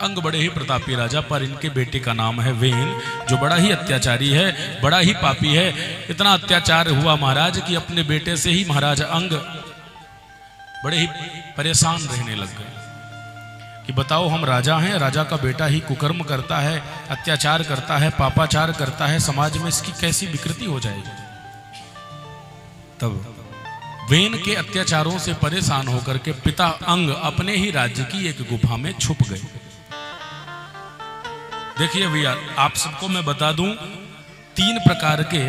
अंग बड़े ही प्रतापी राजा, पर इनके बेटे का नाम है वेन, जो बड़ा ही अत्याचारी है, बड़ा ही पापी है। इतना अत्याचार हुआ महाराज कि अपने बेटे से ही महाराज अंग बड़े ही परेशान रहने लग गए कि बताओ हम राजा हैं, राजा का बेटा ही कुकर्म करता है, अत्याचार करता है, पापाचार करता है, समाज में इसकी कैसी विकृति हो जाएगी। तब वेन के अत्याचारों से परेशान होकर के पिता अंग अपने ही राज्य की एक गुफा में छुप गए। देखिए भैया, आप सबको मैं बता दूं, 3 प्रकार के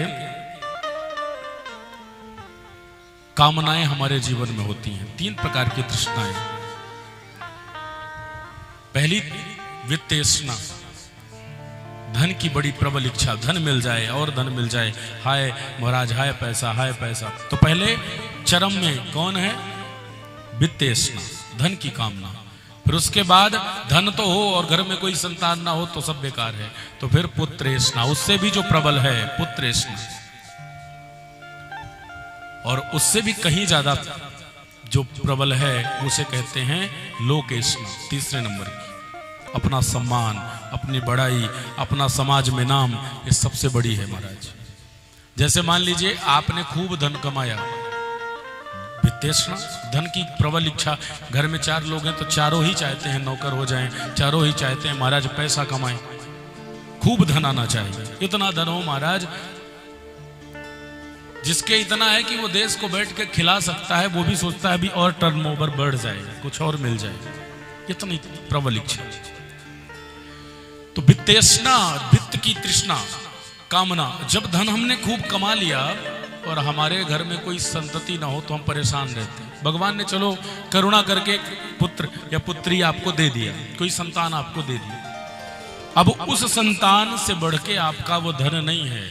कामनाएं हमारे जीवन में होती हैं, 3 प्रकार की तृष्णाएं। पहली वित्तेष्णा, धन की बड़ी प्रबल इच्छा, धन मिल जाए और धन मिल जाए, हाय महाराज हाय पैसा हाय पैसा। तो पहले चरम में कौन है? वित्तेष्णा, धन की कामना। फिर उसके बाद धन तो हो और घर में कोई संतान ना हो तो सब बेकार है। तो फिर पुत्रेष्णा, उससे भी जो प्रबल है पुत्रेष्णा, और उससे भी कहीं ज्यादा जो प्रबल है उसे कहते हैं लोकेष्णा, तीसरे नंबर की। अपना सम्मान, अपनी बड़ाई, अपना समाज में नाम, ये सबसे बड़ी है महाराज। जैसे मान लीजिए आपने खूब धन कमाया, वित्तेष्णा, धन की प्रबल इच्छा। घर में 4 लोग हैं तो चारों ही चाहते हैं नौकर हो जाएं, चारों ही चाहते हैं महाराज पैसा कमाएं, खूब धन आना चाहिए। इतना धन हो महाराज, जिसके इतना है कि वो देश को बैठ के खिला सकता है, वो भी सोचता है अभी और टर्नओवर बढ़ जाए, कुछ और मिल जाए, इतनी प्रबल इच्छा। तो वित्तेष्णा, वित्त की तृष्णा, कामना। जब धन हमने खूब कमा लिया और हमारे घर में कोई संतति ना हो तो हम परेशान रहते हैं। भगवान ने चलो करुणा करके पुत्र या पुत्री आपको दे दिया, कोई संतान आपको दे दिया। अब उस संतान से बढ़ के आपका वो धन नहीं है।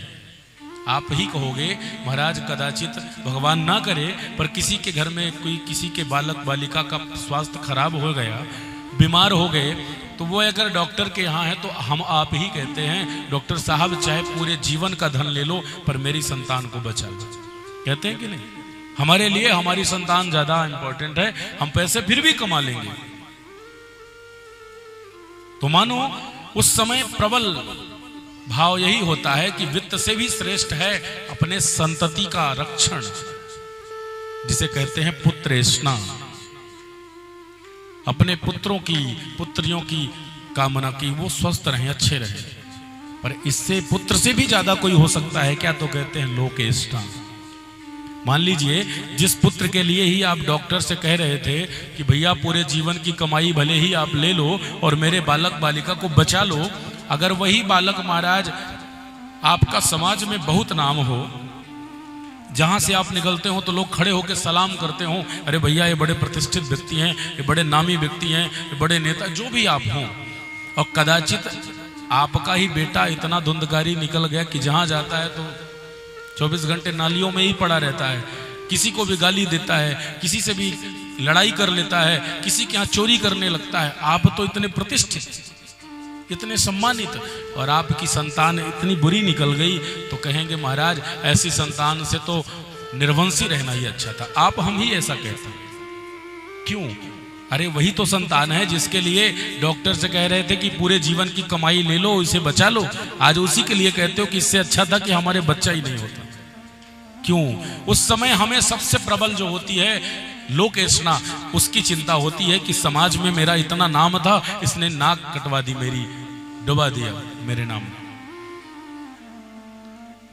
आप ही कहोगे महाराज कदाचित भगवान ना करे पर किसी के घर में कोई किसी के बालक बालिका का स्वास्थ्य खराब हो गया, बीमार हो गए, तो वो अगर डॉक्टर के यहाँ है तो हम आप ही कहते हैं डॉक्टर साहब चाहे पूरे जीवन का धन ले लो पर मेरी संतान को बचा लो। कहते हैं कि नहीं? हमारे लिए हमारी संतान ज्यादा इंपॉर्टेंट है, हम पैसे फिर भी कमा लेंगे। तो मानो उस समय प्रबल भाव यही होता है कि वित्त से भी श्रेष्ठ है अपने संतति का रक्षण, जिसे कहते हैं पुत्रेष्णा। अपने पुत्रों की पुत्रियों की कामना की वो स्वस्थ रहें, अच्छे रहें। पर इससे पुत्र से भी ज्यादा कोई हो सकता है क्या? तो कहते हैं लोकेष्णा। मान लीजिए जिस पुत्र के लिए ही आप डॉक्टर से कह रहे थे कि भैया पूरे जीवन की कमाई भले ही आप ले लो और मेरे बालक बालिका को बचा लो, अगर वही बालक महाराज आपका समाज में बहुत नाम हो, जहां से आप निकलते हो तो लोग खड़े होकर सलाम करते हो, अरे भैया ये बड़े प्रतिष्ठित व्यक्ति हैं, ये बड़े नामी व्यक्ति हैं, ये बड़े नेता, जो भी आप हों, और कदाचित आपका ही बेटा इतना धुंधकारी निकल गया कि जहां जाता है तो 24 घंटे नालियों में ही पड़ा रहता है, किसी को भी गाली देता है, किसी से भी लड़ाई कर लेता है, किसी के यहाँ चोरी करने लगता है। आप तो इतने प्रतिष्ठित, इतने सम्मानित, और आपकी संतान इतनी बुरी निकल गई तो कहेंगे महाराज ऐसी संतान से तो निर्वंशी रहना ही अच्छा था। आप हम ही ऐसा कहते हैं। क्यों? अरे वही तो संतान है जिसके लिए डॉक्टर से कह रहे थे कि पूरे जीवन की कमाई ले लो, इसे बचा लो। आज उसी के लिए कहते हो कि इससे अच्छा था कि हमारे बच्चा ही नहीं होता। क्यों? उस समय हमें सबसे प्रबल जो होती है लोकेष्णा, उसकी चिंता होती है कि समाज में मेरा इतना नाम था, इसने नाक कटवा दी मेरी, डुबा दिया मेरे नाम।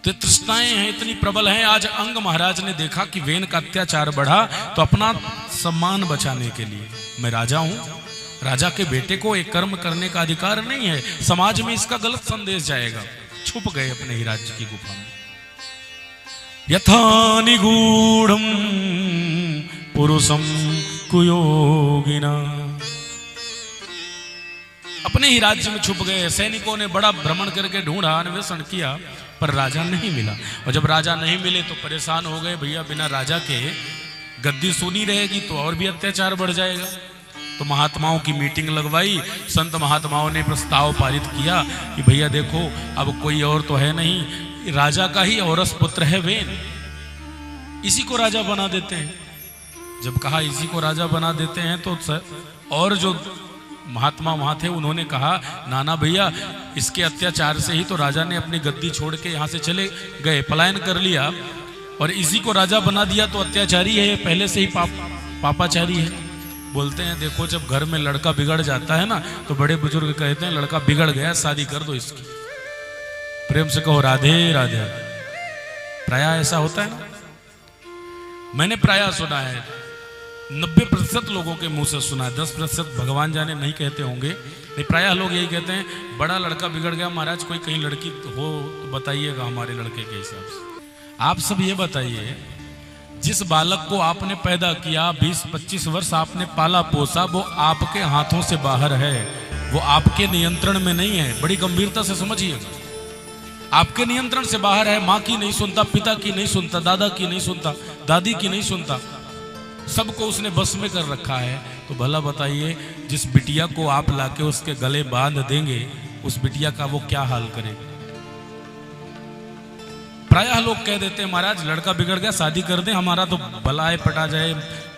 तो तृष्णाएं हैं इतनी प्रबल हैं। आज अंग महाराज ने देखा कि वेन का अत्याचार बढ़ा, तो अपना सम्मान बचाने के लिए, मैं राजा हूं, राजा के बेटे को एक कर्म करने का अधिकार नहीं है, समाज में इसका गलत संदेश जाएगा, छुप गए अपने ही राज्य की गुफा में। यथा निगूढ़म पुरुषम कुयोगिना, अपने ही राज्य में छुप गए। सैनिकों ने बड़ा भ्रमण करके ढूंढा, अन्वेषण किया, पर राजा नहीं मिला। और जब राजा नहीं मिले तो परेशान हो गए, भैया बिना राजा के गद्दी सुनी रहेगी तो और भी अत्याचार बढ़ जाएगा। तो महात्माओं की मीटिंग लगवाई, संत महात्माओं ने प्रस्ताव पारित किया कि भैया देखो अब कोई और तो है नहीं, राजा का ही औरस पुत्र है वेन, इसी को राजा बना देते हैं। जब कहा इसी को राजा बना देते हैं तो और जो महात्मा वहां थे उन्होंने कहा नाना भैया इसके अत्याचार से ही तो राजा ने अपनी गद्दी छोड़ के यहाँ से चले गए, पलायन कर लिया, और इसी को राजा बना दिया तो अत्याचारी है, पहले से ही पापाचारी है। बोलते हैं देखो जब घर में लड़का बिगड़ जाता है ना तो बड़े बुजुर्ग कहते हैं लड़का बिगड़ गया, शादी कर दो इसकी। प्रेम से कहो राधे राधे। प्राय ऐसा होता है ना, मैंने प्राय सुना है, 90% लोगों के मुंह से सुना है, 10% भगवान जाने नहीं कहते होंगे, नहीं प्रायः लोग यही कहते हैं बड़ा लड़का बिगड़ गया महाराज, कोई कहीं लड़की हो तो बताइएगा हमारे लड़के के हिसाब से। आप सब ये बताइए, जिस बालक को आपने पैदा किया 20-25 वर्ष आपने पाला पोसा, वो आपके हाथों से बाहर है, वो आपके नियंत्रण में नहीं है। बड़ी गंभीरता से समझिएगा, आपके नियंत्रण से बाहर है। माँ की नहीं सुनता, पिता की नहीं सुनता, दादा की नहीं सुनता, दादी की नहीं सुनता, सबको उसने बस में कर रखा है। तो भला बताइए जिस बिटिया को आप लाके उसके गले बांध देंगे उस बिटिया का वो क्या हाल करे। प्रायः लोग कह देते हैं महाराज लड़का बिगड़ गया शादी कर दें, हमारा तो बलाए पटा जाए,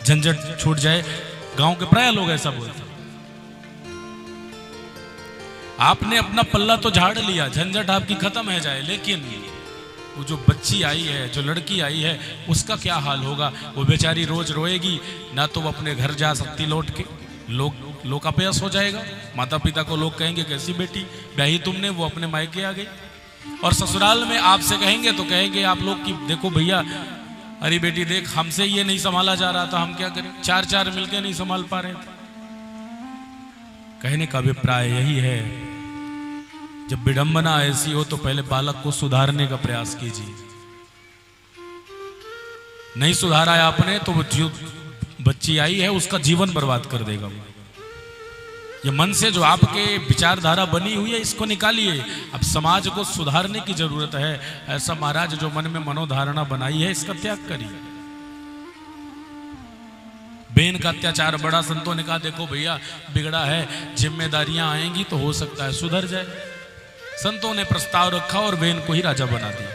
झंझट छूट जाए। गांव के प्रायः लोग ऐसा बोलते हैं। आपने अपना पल्ला तो झाड़ लिया, झंझट आपकी खत्म है जाए, लेकिन वो जो बच्ची आई है, जो लड़की आई है, उसका क्या हाल होगा। वो बेचारी रोज रोएगी, ना तो वो अपने घर जा सकती लौट के, लोकापयस हो जाएगा। माता पिता को लोग कहेंगे कैसी बेटी ब्याही तुमने, वो अपने मायके आ गई। और ससुराल में आपसे कहेंगे तो कहेंगे आप लोग कि देखो भैया, अरे बेटी देख हमसे ये नहीं संभाला जा रहा था, हम क्या करें, चार मिलके नहीं संभाल पा रहे थे। कहने का अभिप्राय यही है, जब विडंबना ऐसी हो तो पहले बालक को सुधारने का प्रयास कीजिए। नहीं सुधारा है आपने तो वो जो बच्ची आई है उसका जीवन बर्बाद कर देगा। ये मन से जो आपके विचारधारा बनी हुई है इसको निकालिए। अब समाज को सुधारने की जरूरत है। ऐसा महाराज जो मन में मनोधारणा बनाई है इसका त्याग करिए। बेन का अत्याचार बड़ा, संतों ने कहा देखो भैया बिगड़ा है, जिम्मेदारियां आएंगी तो हो सकता है सुधर जाए। संतों ने प्रस्ताव रखा और वेन को ही राजा बना दिया।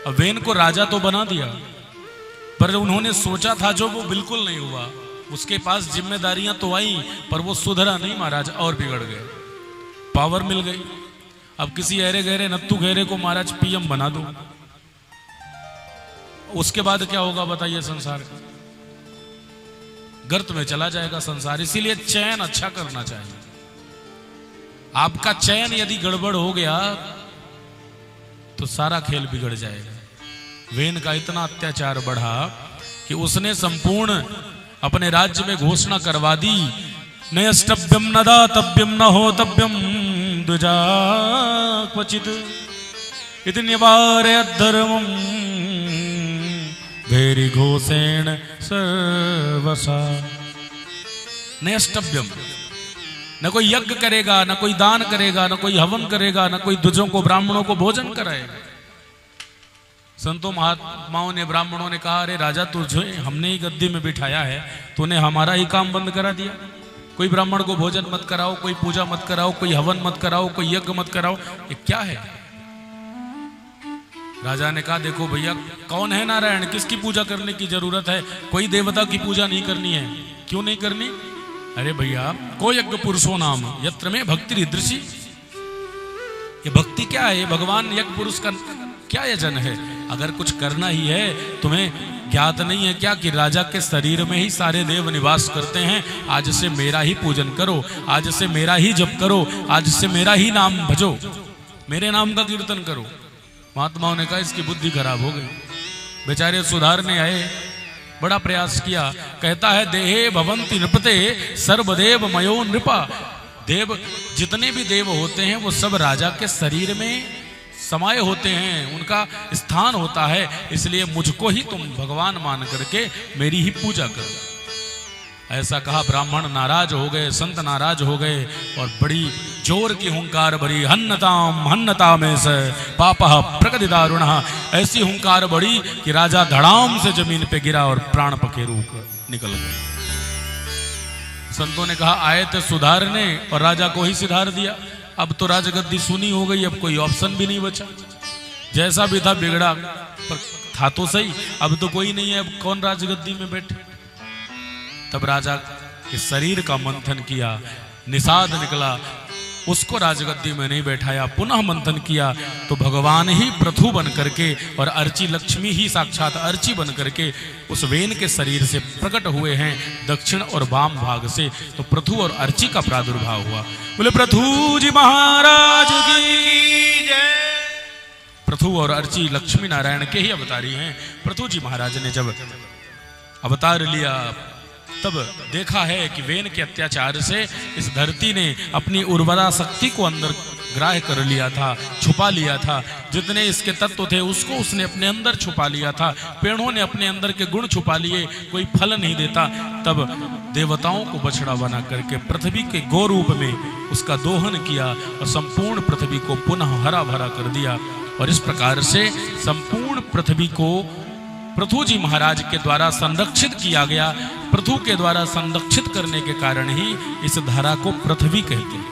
अब वेन को राजा तो बना दिया, पर उन्होंने सोचा था जो वो बिल्कुल नहीं हुआ। उसके पास जिम्मेदारियां तो आई पर वो सुधरा नहीं महाराज, और बिगड़ गए। पावर मिल गई, अब किसी अरे गहरे नत्थु गहरे को महाराज पीएम बना दो, उसके बाद क्या होगा बताइए। संसार का गर्त में चला जाएगा संसार। इसीलिए चयन अच्छा करना चाहिए। आपका चयन यदि गड़बड़ हो गया तो सारा खेल बिगड़ जाएगा। वेन का इतना अत्याचार बढ़ा कि उसने संपूर्ण अपने राज्य में घोषणा करवा दी, नयष्टव्यम न दातव्यम न होतव्यम द्विजा क्वचित इति निवारयत् धर्मं भेरी घोषेण सर्वसा। नयष्टव्यम, न कोई यज्ञ करेगा, न कोई दान करेगा, न कोई हवन करेगा, न कोई द्विजों को ब्राह्मणों को भोजन कराएगा। संतों महात्माओं ने, ब्राह्मणों ने कहा अरे राजा तुझे हमने ही गद्दी में बिठाया है, तूने हमारा ही काम बंद करा दिया। कोई ब्राह्मण को भोजन मत कराओ, कोई पूजा मत कराओ, कोई हवन मत कराओ, कोई यज्ञ मत कराओ, ये क्या है। राजा ने कहा देखो भैया कौन है नारायण, किसकी पूजा करने की जरूरत है, कोई देवता की पूजा नहीं करनी है। क्यों नहीं करनी? अरे भैया को यज्ञ पुरुषो नाम यत्र में भक्ति रीदृशी। ये भक्ति क्या है? ये भगवान यज्ञ पुरुष का क्या यजन है? अगर कुछ करना ही है, तुम्हें ज्ञात नहीं है क्या कि राजा के शरीर में ही सारे देव निवास करते हैं। आज से मेरा ही पूजन करो, आज से मेरा ही जप करो, आज से मेरा ही नाम भजो, मेरे नाम का कीर्तन करो। महात्माओं ने कहा इसकी बुद्धि खराब हो गई। बेचारे सुधारने आए, बड़ा प्रयास किया। कहता है देहे भवंति नृपते सर्वदेव मयो नृपा। देव जितने भी देव होते हैं वो सब राजा के शरीर में समाये होते हैं, उनका स्थान होता है। इसलिए मुझको ही तुम भगवान मान करके मेरी ही पूजा करो। ऐसा कहा, ब्राह्मण नाराज हो गए, संत नाराज हो गए और बड़ी जोर की हुंकार भरी, हन्नता में से पापः प्रगति दारुणः। ऐसी हुंकार बड़ी कि राजा धड़ाम से जमीन पे गिरा और प्राण पखेरु निकल गए। संतों ने कहा आए थे सुधारने और राजा को ही सुधार दिया। अब तो राजगद्दी सुनी हो गई, अब कोई ऑप्शन भी नहीं बचा। जैसा भी था बिगड़ा, पर था तो सही। अब तो कोई नहीं है, अब कौन राजगद्दी में बैठे। तब राजा के शरीर का मंथन किया, निषाद निकला, उसको राजगद्दी में नहीं बैठाया। पुनः मंथन किया तो भगवान ही पृथु बन करके और अर्ची लक्ष्मी ही साक्षात अर्ची बन करके उस वेन के शरीर से प्रकट हुए हैं, दक्षिण और वाम भाग से। तो पृथु और अर्ची का प्रादुर्भाव हुआ। बोले पृथु जी महाराज की जय। पृथु और अर्ची लक्ष्मी नारायण के ही अवतारी हैं। पृथु जी महाराज ने जब अवतार लिया तब देखा है कि वेन के अत्याचार से इस धरती ने अपनी उर्वरा शक्ति को अंदर ग्राह्य कर लिया था, छुपा लिया था। जितने इसके तत्व थे उसको उसने अपने अंदर छुपा लिया था। पेड़ों ने अपने अंदर के गुण छुपा लिए, कोई फल नहीं देता। तब देवताओं को बछड़ा बना करके पृथ्वी के गौ रूप में उसका दोहन किया और संपूर्ण पृथ्वी को पुनः हरा भरा कर दिया। और इस प्रकार से संपूर्ण पृथ्वी को पृथु जी महाराज के द्वारा संरक्षित किया गया। पृथु के द्वारा संरक्षित करने के कारण ही इस धरा को पृथ्वी कहते हैं।